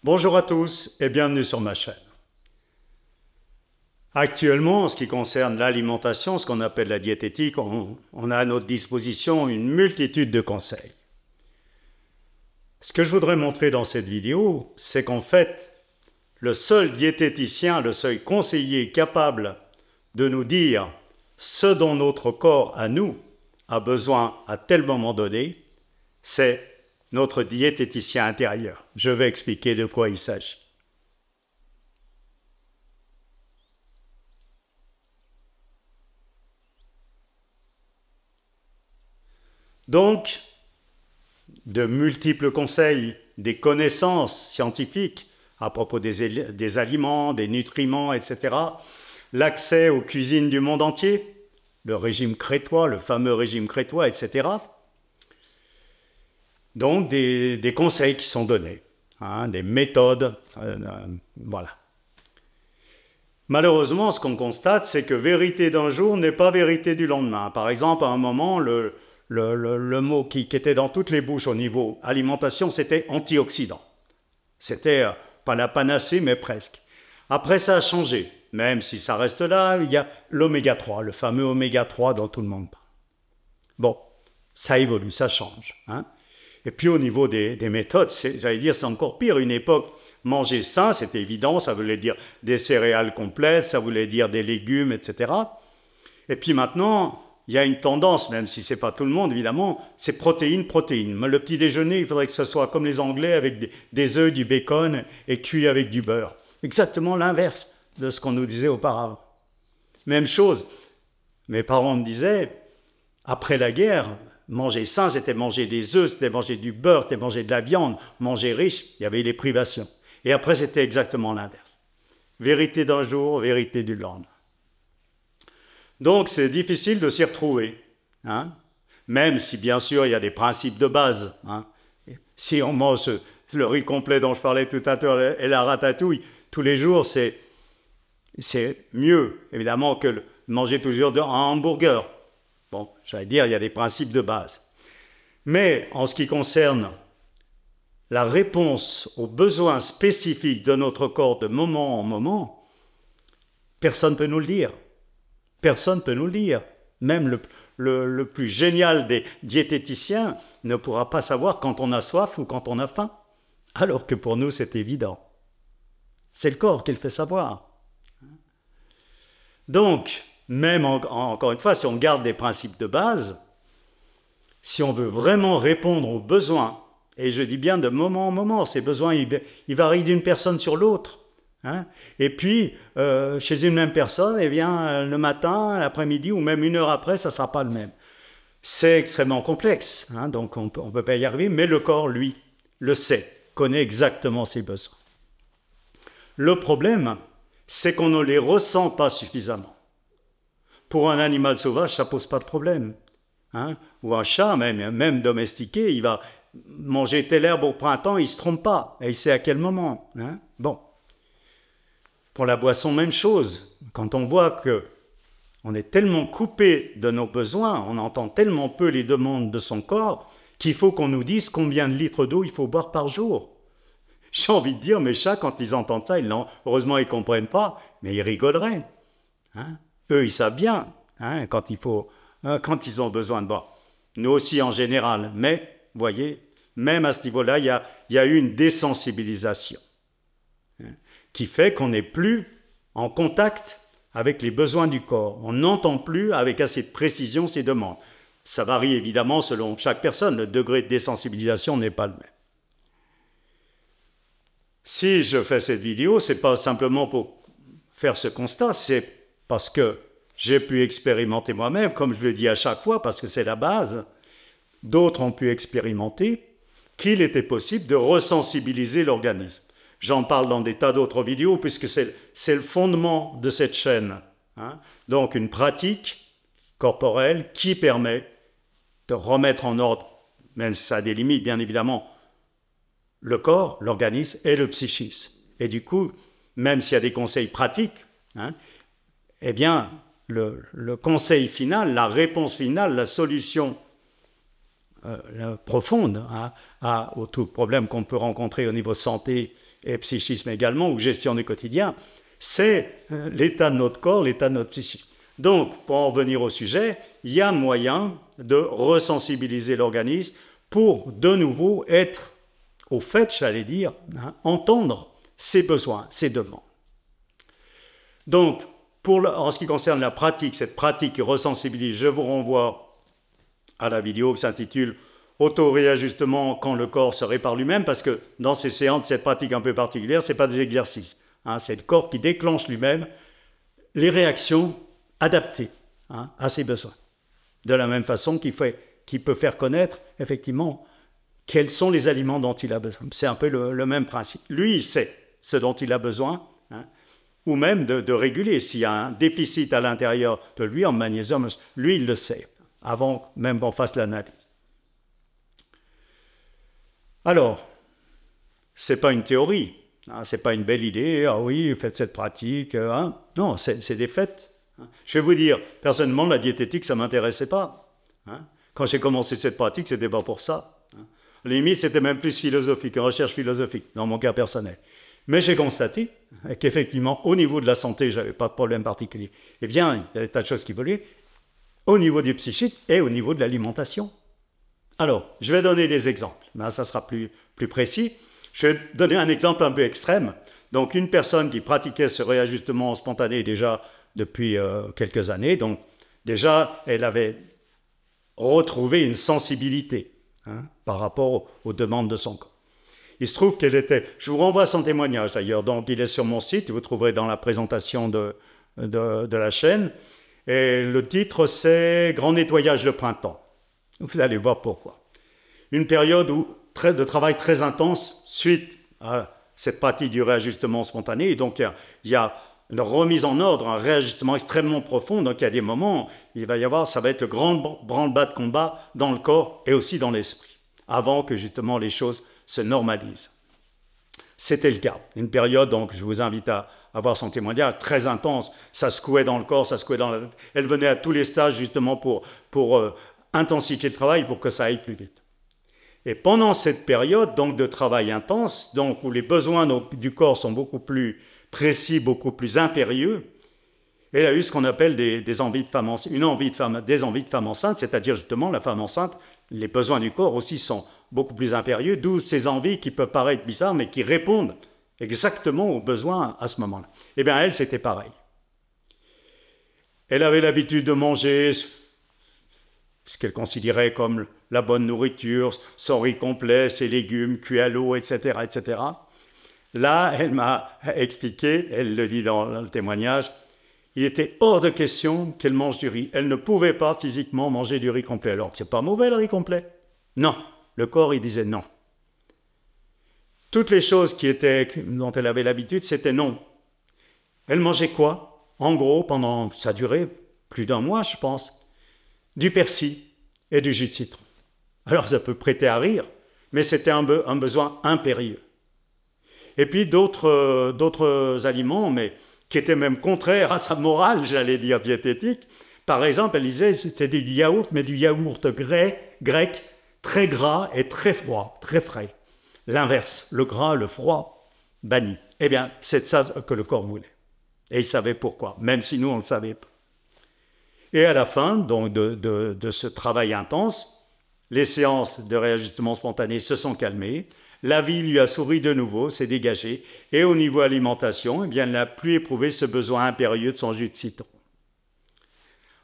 Bonjour à tous et bienvenue sur ma chaîne. Actuellement, en ce qui concerne l'alimentation, ce qu'on appelle la diététique, on a à notre disposition une multitude de conseils. Ce que je voudrais montrer dans cette vidéo, c'est qu'en fait, le seul diététicien, le seul conseiller capable de nous dire ce dont notre corps à nous a besoin à tel moment donné, c'est notre diététicien intérieur. Je vais expliquer de quoi il s'agit. Donc, de multiples conseils, des connaissances scientifiques à propos des aliments, des nutriments, etc. L'accès aux cuisines du monde entier, le régime crétois, le fameux régime crétois, etc. Donc, des conseils qui sont donnés, des méthodes, voilà. Malheureusement, ce qu'on constate, c'est que vérité d'un jour n'est pas vérité du lendemain. Par exemple, à un moment, le mot qui était dans toutes les bouches au niveau alimentation, c'était antioxydant. C'était pas la panacée, mais presque. Après, ça a changé. Même si ça reste là, il y a l'oméga 3, le fameux oméga 3 dont tout le monde parle. Bon, ça évolue, ça change. Et puis au niveau des méthodes, j'allais dire, c'est encore pire. Une époque, manger sain, c'était évident, ça voulait dire des céréales complètes, ça voulait dire des légumes, etc. Et puis maintenant, il y a une tendance, même si ce n'est pas tout le monde, évidemment, c'est protéines, protéines. Mais le petit déjeuner, il faudrait que ce soit comme les Anglais, avec des œufs, du bacon et cuit avec du beurre. Exactement l'inverse de ce qu'on nous disait auparavant. Même chose, mes parents me disaient, après la guerre, manger sain, c'était manger des œufs, c'était manger du beurre, c'était manger de la viande, manger riche, il y avait les privations. Et après, c'était exactement l'inverse. Vérité d'un jour, vérité du lendemain. Donc, c'est difficile de s'y retrouver, même si, bien sûr, il y a des principes de base. Si on mange le riz complet dont je parlais tout à l'heure et la ratatouille, tous les jours, c'est mieux, évidemment, que de manger toujours un hamburger. Bon, j'allais dire, il y a des principes de base. Mais en ce qui concerne la réponse aux besoins spécifiques de notre corps de moment en moment, personne ne peut nous le dire. Personne ne peut nous le dire. Même le plus génial des diététiciens ne pourra pas savoir quand on a soif ou quand on a faim. Alors que pour nous, c'est évident. C'est le corps qui le fait savoir. Donc, même encore une fois, si on garde des principes de base, si on veut vraiment répondre aux besoins, et je dis bien de moment en moment, ces besoins, ils varient d'une personne sur l'autre. Et puis, chez une même personne, eh bien, le matin, l'après-midi, ou même une heure après, ça ne sera pas le même. C'est extrêmement complexe, donc on ne peut pas y arriver, mais le corps, lui, le sait, connaît exactement ses besoins. Le problème, c'est qu'on ne les ressent pas suffisamment. Pour un animal sauvage, ça ne pose pas de problème. Ou un chat, même domestiqué, il va manger telle herbe au printemps, il ne se trompe pas, et il sait à quel moment. Bon. Pour la boisson, même chose. Quand on voit qu'on est tellement coupé de nos besoins, on entend tellement peu les demandes de son corps, qu'il faut qu'on nous dise combien de litres d'eau il faut boire par jour. J'ai envie de dire, mes chats, quand ils entendent ça, heureusement ils ne comprennent pas, mais ils rigoleraient. Eux, ils savent bien quand ils ont besoin de boire. Nous aussi en général, mais, vous voyez, même à ce niveau-là, il y a eu une désensibilisation qui fait qu'on n'est plus en contact avec les besoins du corps. On n'entend plus avec assez de précision ces demandes. Ça varie évidemment selon chaque personne. Le degré de désensibilisation n'est pas le même. Si je fais cette vidéo, ce n'est pas simplement pour faire ce constat, c'est parce que j'ai pu expérimenter moi-même, comme je le dis à chaque fois, parce que c'est la base. D'autres ont pu expérimenter qu'il était possible de resensibiliser l'organisme. J'en parle dans des tas d'autres vidéos, puisque c'est le fondement de cette chaîne. Donc une pratique corporelle qui permet de remettre en ordre, même si ça a des limites, bien évidemment, le corps, l'organisme et le psychisme. Et du coup, même s'il y a des conseils pratiques, eh bien, le conseil final, la réponse finale, la solution profonde aux tout problèmes qu'on peut rencontrer au niveau santé et psychisme également, ou gestion du quotidien, c'est l'état de notre corps, l'état de notre psychisme. Donc, pour en revenir au sujet, il y a moyen de resensibiliser l'organisme pour de nouveau être au fait, j'allais dire, entendre ses besoins, ses demandes. Donc, en ce qui concerne la pratique, cette pratique qui resensibilise, je vous renvoie à la vidéo qui s'intitule « Auto-réajustement quand le corps se répare lui-même » parce que dans ces séances, cette pratique un peu particulière, ce n'est pas des exercices. C'est le corps qui déclenche lui-même les réactions adaptées à ses besoins. De la même façon qu'il peut faire connaître, effectivement, quels sont les aliments dont il a besoin. C'est un peu le même principe. Lui, il sait ce dont il a besoin, ou même de réguler. S'il y a un déficit à l'intérieur de lui en magnésium, lui, il le sait, avant même qu'on fasse l'analyse. Alors, ce n'est pas une théorie, ce n'est pas une belle idée, ah oui, faites cette pratique, non, c'est des faits. Je vais vous dire, personnellement, la diététique, ça ne m'intéressait pas. Quand j'ai commencé cette pratique, ce n'était pas pour ça. À la limite, c'était même plus philosophique, une recherche philosophique, dans mon cas personnel. Mais j'ai constaté qu'effectivement, au niveau de la santé, je n'avais pas de problème particulier. Eh bien, il y a des tas de choses qui évoluaient au niveau du psychique et au niveau de l'alimentation. Alors, je vais donner des exemples, mais ça sera plus précis. Je vais donner un exemple un peu extrême. Donc, une personne qui pratiquait ce réajustement spontané déjà depuis quelques années, donc déjà, elle avait retrouvé une sensibilité par rapport aux demandes de son corps. Il se trouve qu'elle était... Je vous renvoie à son témoignage d'ailleurs, donc il est sur mon site, vous le trouverez dans la présentation de la chaîne, et le titre c'est « Grand nettoyage de printemps ». Vous allez voir pourquoi. Une période de travail très intense suite à cette pratique du réajustement spontané, et donc il y a une remise en ordre, un réajustement extrêmement profond, donc il y a des moments, il va y avoir, ça va être le grand branle-bas de combat dans le corps et aussi dans l'esprit, avant que justement les choses se normalisent. C'était le cas. Une période, donc je vous invite à voir son témoignage, très intense, ça secouait dans le corps, ça secouait dans la tête. Elle venait à tous les stages justement pour intensifier le travail, pour que ça aille plus vite. Et pendant cette période donc de travail intense, donc où les besoins du corps sont beaucoup plus précis, beaucoup plus impérieux, elle a eu ce qu'on appelle des envies de femme enceinte, des envies de femme enceinte, c'est-à-dire justement la femme enceinte, les besoins du corps aussi sont beaucoup plus impérieux, d'où ces envies qui peuvent paraître bizarres, mais qui répondent exactement aux besoins à ce moment-là. Eh bien, elle, c'était pareil. Elle avait l'habitude de manger ce qu'elle considérait comme la bonne nourriture, son riz complet, ses légumes cuits à l'eau, etc., etc. Là, elle m'a expliqué, elle le dit dans le témoignage, il était hors de question qu'elle mange du riz. Elle ne pouvait pas physiquement manger du riz complet. Alors que ce n'est pas mauvais le riz complet. Non, le corps, il disait non. Toutes les choses dont elle avait l'habitude, c'était non. Elle mangeait quoi? En gros, ça a duré plus d'un mois, je pense, du persil et du jus de citron. Alors ça peut prêter à rire, mais c'était un besoin impérieux. Et puis d'autres aliments, mais qui étaient même contraires à sa morale, j'allais dire, diététique. Par exemple, elle disait que c'était du yaourt, mais du yaourt grec, très gras et très froid, très frais. L'inverse, le gras, le froid, banni. Eh bien, c'est ça que le corps voulait. Et il savait pourquoi, même si nous, on ne le savait pas. Et à la fin donc, de ce travail intense, les séances de réajustement spontané se sont calmées, la vie lui a souri de nouveau, s'est dégagée, et au niveau alimentation, eh bien, elle n'a plus éprouvé ce besoin impérieux de son jus de citron.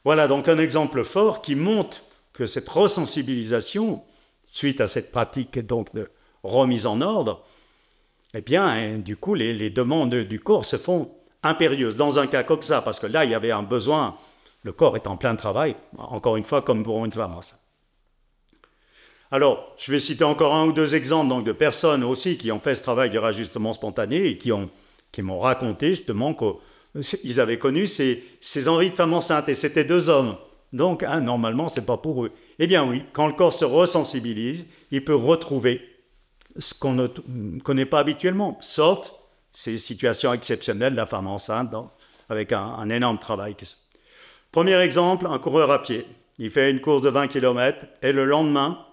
Voilà donc un exemple fort qui montre que cette resensibilisation, suite à cette pratique donc de remise en ordre, eh bien, du coup, les demandes du corps se font impérieuses. Dans un cas comme ça, parce que là, il y avait un besoin, le corps est en plein travail, encore une fois, comme pour une femme enceinte. Alors, je vais citer encore un ou deux exemples donc, de personnes aussi qui ont fait ce travail de réajustement spontané et qui m'ont raconté justement qu'ils avaient connu ces envies de femme enceinte, et c'était deux hommes. Donc, normalement, ce n'est pas pour eux. Eh bien oui, quand le corps se resensibilise, il peut retrouver ce qu'on ne connaît pas habituellement, sauf ces situations exceptionnelles de la femme enceinte, donc, avec un énorme travail. Premier exemple, un coureur à pied. Il fait une course de 20 km et le lendemain,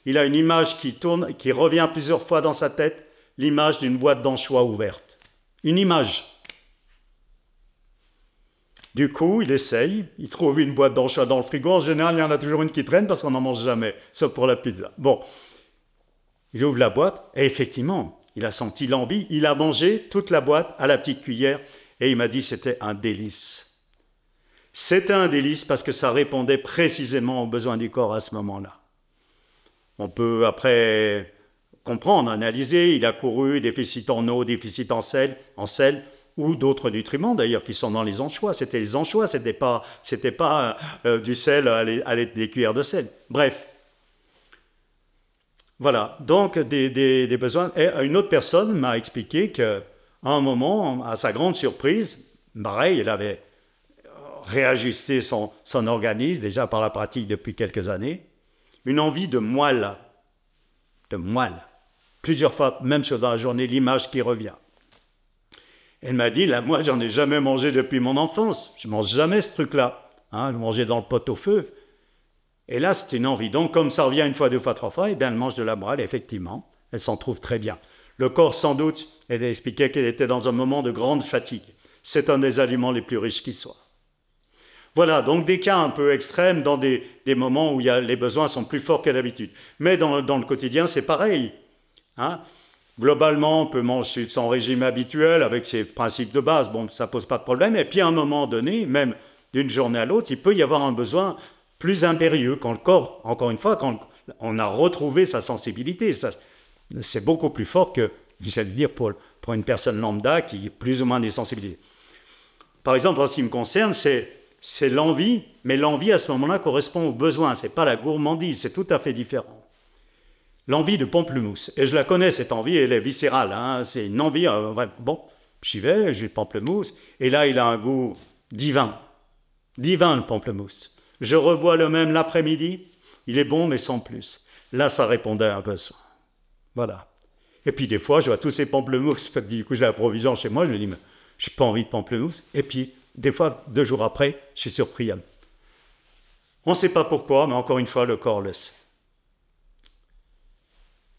il a une image qui tourne, qui revient plusieurs fois dans sa tête, l'image d'une boîte d'anchois ouverte. Une image. Du coup, il essaye, il trouve une boîte d'anchois dans le frigo. En général, il y en a toujours une qui traîne parce qu'on n'en mange jamais, sauf pour la pizza. Bon, il ouvre la boîte et effectivement, il a senti l'envie. Il a mangé toute la boîte à la petite cuillère et il m'a dit que c'était un délice. C'était un délice parce que ça répondait précisément aux besoins du corps à ce moment-là. On peut après comprendre, analyser, il a couru, déficit en eau, déficit en sel, ou d'autres nutriments d'ailleurs qui sont dans les anchois. C'était les anchois, c'était pas du sel des cuillères de sel. Bref. Voilà, donc des besoins. Et une autre personne m'a expliqué qu'à un moment, à sa grande surprise, pareil, il avait réajusté son organisme, déjà par la pratique depuis quelques années, une envie de moelle. Plusieurs fois, même dans la journée, l'image qui revient. Elle m'a dit, là, moi, j'en ai jamais mangé depuis mon enfance. Je ne mange jamais ce truc-là. Hein, je mangeais dans le pot au feu. Et là, c'était une envie. Donc, comme ça revient une fois, deux fois, trois fois, eh bien, elle mange de la moelle, effectivement. Elle s'en trouve très bien. Le corps, sans doute, elle expliquait qu'elle était dans un moment de grande fatigue. C'est un des aliments les plus riches qui soit. Voilà, donc des cas un peu extrêmes dans des moments où les besoins sont plus forts que d'habitude. Mais dans le quotidien, c'est pareil. Hein? Globalement, on peut manger son régime habituel avec ses principes de base. Bon, ça ne pose pas de problème. Et puis, à un moment donné, même d'une journée à l'autre, il peut y avoir un besoin plus impérieux quand le corps, encore une fois, quand on a retrouvé sa sensibilité. C'est beaucoup plus fort que, j'allais dire, pour une personne lambda qui a plus ou moins des sensibilités. Par exemple, en ce qui me concerne, c'est l'envie, mais l'envie à ce moment-là correspond aux besoins. Ce n'est pas la gourmandise, c'est tout à fait différent. L'envie de pamplemousse. Et je la connais, cette envie, elle est viscérale. Hein. C'est une envie, bon, j'y vais, j'ai le pamplemousse. Et là, il a un goût divin. Divin, le pamplemousse. Je rebois le même l'après-midi. Il est bon, mais sans plus. Là, ça répondait à un besoin. Voilà. Et puis, des fois, je vois tous ces pamplemousses. Du coup, j'ai la provision chez moi. Je me dis, mais je n'ai pas envie de pamplemousse. Et puis, des fois, 2 jours après, je suis surpris. On ne sait pas pourquoi, mais encore une fois, le corps le sait.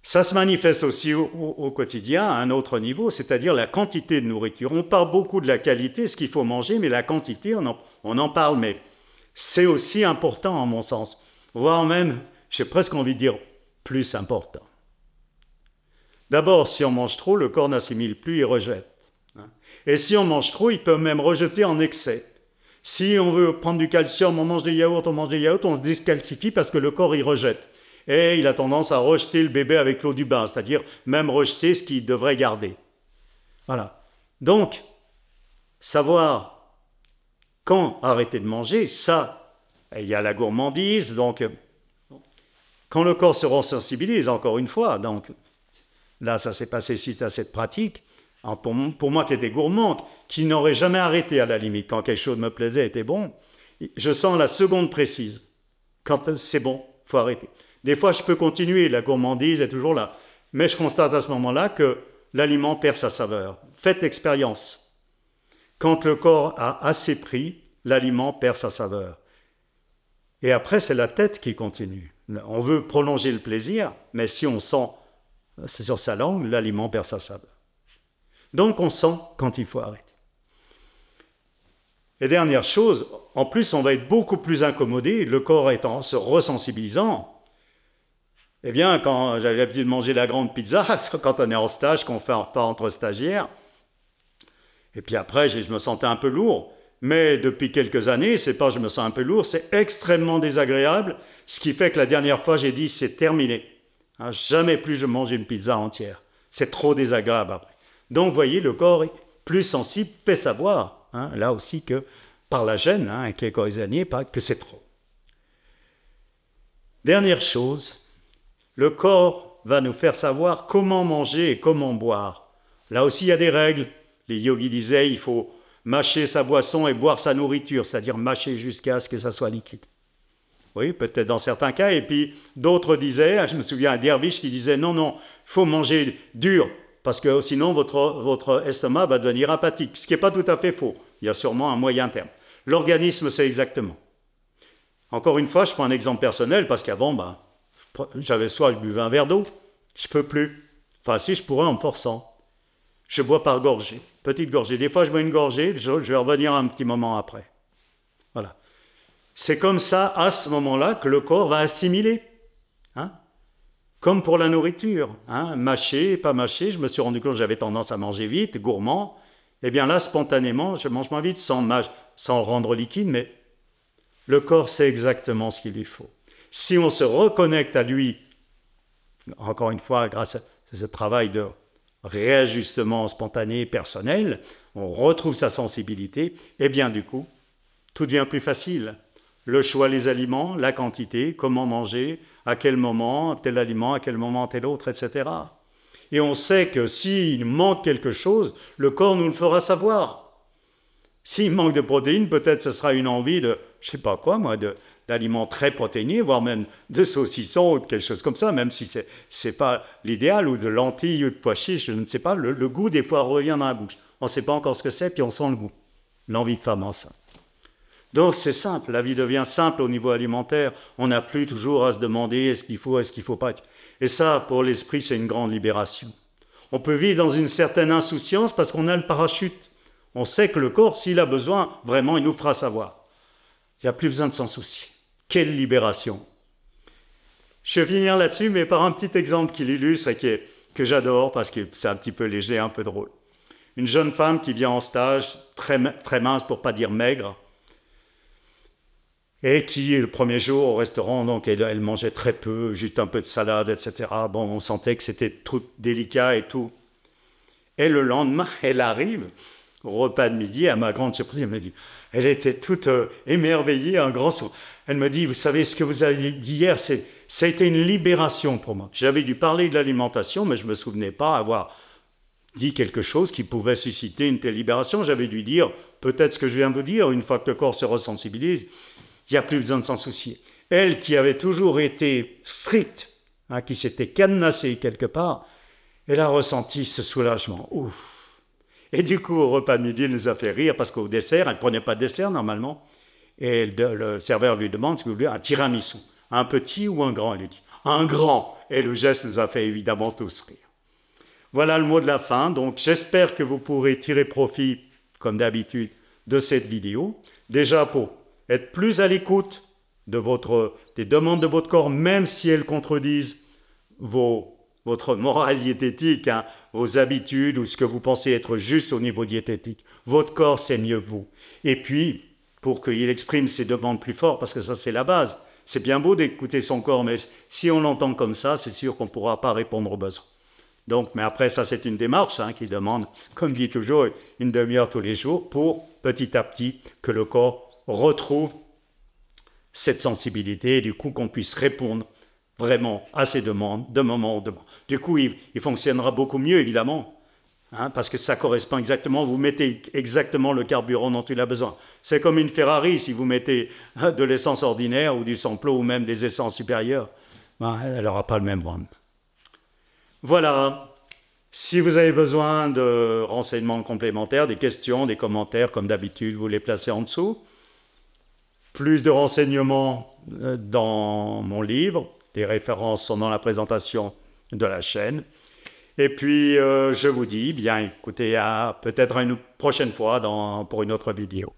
Ça se manifeste aussi au quotidien à un autre niveau, c'est-à-dire la quantité de nourriture. On parle beaucoup de la qualité, ce qu'il faut manger, mais la quantité, on en parle, mais c'est aussi important à mon sens. Voire même, j'ai presque envie de dire, plus important. D'abord, si on mange trop, le corps n'assimile plus, il rejette. Et si on mange trop, il peut même rejeter en excès. Si on veut prendre du calcium, on mange des yaourts, on se discalcifie parce que le corps, il rejette. Et il a tendance à rejeter le bébé avec l'eau du bain, c'est-à-dire même rejeter ce qu'il devrait garder. Voilà. Donc, savoir quand arrêter de manger, ça, il y a la gourmandise, donc quand le corps se resensibilise, encore une fois, donc là, ça s'est passé suite à cette pratique, pour moi qui étais gourmand, qui n'aurait jamais arrêté à la limite, quand quelque chose me plaisait, était bon, je sens la seconde précise. Quand c'est bon, il faut arrêter. Des fois, je peux continuer, la gourmandise est toujours là. Mais je constate à ce moment-là que l'aliment perd sa saveur. Faites l'expérience. Quand le corps a assez pris, l'aliment perd sa saveur. Et après, c'est la tête qui continue. On veut prolonger le plaisir, mais si on sent, c'est sur sa langue, l'aliment perd sa saveur. Donc, on sent quand il faut arrêter. Et dernière chose, en plus, on va être beaucoup plus incommodé, le corps étant se resensibilisant. Eh bien, quand j'avais l'habitude de manger la grande pizza, quand on est en stage, qu'on fait un repas entre stagiaires, et puis après, je me sentais un peu lourd. Mais depuis quelques années, c'est pas je me sens un peu lourd, c'est extrêmement désagréable, ce qui fait que la dernière fois, j'ai dit, c'est terminé. Hein, jamais plus je mange une pizza entière. C'est trop désagréable après. Donc, vous voyez, le corps est plus sensible, fait savoir, hein, là aussi, que par la gêne, hein, qui est corésianier, que c'est trop. Dernière chose, le corps va nous faire savoir comment manger et comment boire. Là aussi, il y a des règles. Les yogis disaient il faut mâcher sa boisson et boire sa nourriture, c'est-à-dire mâcher jusqu'à ce que ça soit liquide. Oui, peut-être dans certains cas. Et puis, d'autres disaient, je me souviens un derviche qui disait non, il faut manger dur, parce que sinon votre estomac va devenir apathique, ce qui n'est pas tout à fait faux. Il y a sûrement un moyen terme. L'organisme, c'est exactement. Encore une fois, je prends un exemple personnel, parce qu'avant, J'avais soif, je buvais un verre d'eau. Je ne peux plus. Enfin, si, je pourrais en me forçant. Je bois par gorgée, petite gorgée. Des fois, je bois une gorgée, je vais revenir un petit moment après. Voilà. C'est comme ça, à ce moment-là, que le corps va assimiler. Hein? Comme pour la nourriture. Hein? Mâcher, pas mâcher, je me suis rendu compte que j'avais tendance à manger vite, gourmand. Eh bien là, spontanément, je mange moins vite, sans le rendre liquide, mais le corps sait exactement ce qu'il lui faut. Si on se reconnecte à lui, encore une fois, grâce à ce travail de réajustement spontané, personnel, on retrouve sa sensibilité, et bien du coup, tout devient plus facile. Le choix des aliments, la quantité, comment manger, à quel moment tel aliment, à quel moment tel autre, etc. Et on sait que s'il manque quelque chose, le corps nous le fera savoir. S'il manque de protéines, peut-être ce sera une envie de, je ne sais pas quoi moi, d'aliments très protéinés, voire même de saucissons ou de quelque chose comme ça, même si ce n'est pas l'idéal, ou de lentilles ou de pois chiches, je ne sais pas, le goût des fois revient dans la bouche. On ne sait pas encore ce que c'est, puis on sent le goût, l'envie de femme enceinte. Donc c'est simple, la vie devient simple au niveau alimentaire, on n'a plus toujours à se demander est-ce qu'il faut pas. Et ça, pour l'esprit, c'est une grande libération. On peut vivre dans une certaine insouciance parce qu'on a le parachute. On sait que le corps, s'il a besoin, vraiment, il nous fera savoir. Il n'y a plus besoin de s'en soucier. Quelle libération! Je vais finir là-dessus, mais par un petit exemple qui l'illustre et que j'adore parce que c'est un petit peu léger, un peu drôle. Une jeune femme qui vient en stage, très mince pour ne pas dire maigre, et qui, le premier jour au restaurant, donc elle mangeait très peu, juste un peu de salade, etc. Bon, on sentait que c'était tout délicat et tout. Et le lendemain, elle arrive au repas de midi, à ma grande surprise, elle me dit, elle était toute émerveillée, un grand sourire. Elle me dit, vous savez, ce que vous avez dit hier, ça a été une libération pour moi. J'avais dû parler de l'alimentation, mais je ne me souvenais pas avoir dit quelque chose qui pouvait susciter une telle libération. J'avais dû dire, peut-être ce que je viens de vous dire, une fois que le corps se ressensibilise, il n'y a plus besoin de s'en soucier. Elle qui avait toujours été stricte, hein, qui s'était cadenassée quelque part, elle a ressenti ce soulagement. Ouf. Et du coup, au repas de midi, elle nous a fait rire parce qu'au dessert, elle ne prenait pas de dessert normalement, et le serveur lui demande si vous voulez un tiramisu, un petit ou un grand, elle lui dit un grand, et le geste nous a fait évidemment tous rire. Voilà le mot de la fin, donc j'espère que vous pourrez tirer profit, comme d'habitude, de cette vidéo, déjà pour être plus à l'écoute des demandes de votre corps, même si elles contredisent votre morale diététique, hein, vos habitudes ou ce que vous pensez être juste au niveau diététique. Votre corps, c'est mieux que vous. Et puis, pour qu'il exprime ses demandes plus fort, parce que ça, c'est la base. C'est bien beau d'écouter son corps, mais si on l'entend comme ça, c'est sûr qu'on ne pourra pas répondre aux besoins. Donc, mais après, ça, c'est une démarche qui demande, comme dit toujours, une demi-heure tous les jours pour, petit à petit, que le corps retrouve cette sensibilité et du coup qu'on puisse répondre vraiment à ces demandes de moment en moment. Du coup, il fonctionnera beaucoup mieux, évidemment, hein, parce que ça correspond exactement, vous mettez exactement le carburant dont il a besoin. C'est comme une Ferrari, si vous mettez de l'essence ordinaire ou du sans-plomb ou même des essences supérieures, elle n'aura pas le même rendement. Voilà. Si vous avez besoin de renseignements complémentaires, des questions, des commentaires, comme d'habitude, vous les placez en dessous. Plus de renseignements dans mon livre. Les références sont dans la présentation de la chaîne. Et puis, je vous dis, bien écoutez, peut-être une prochaine fois pour une autre vidéo.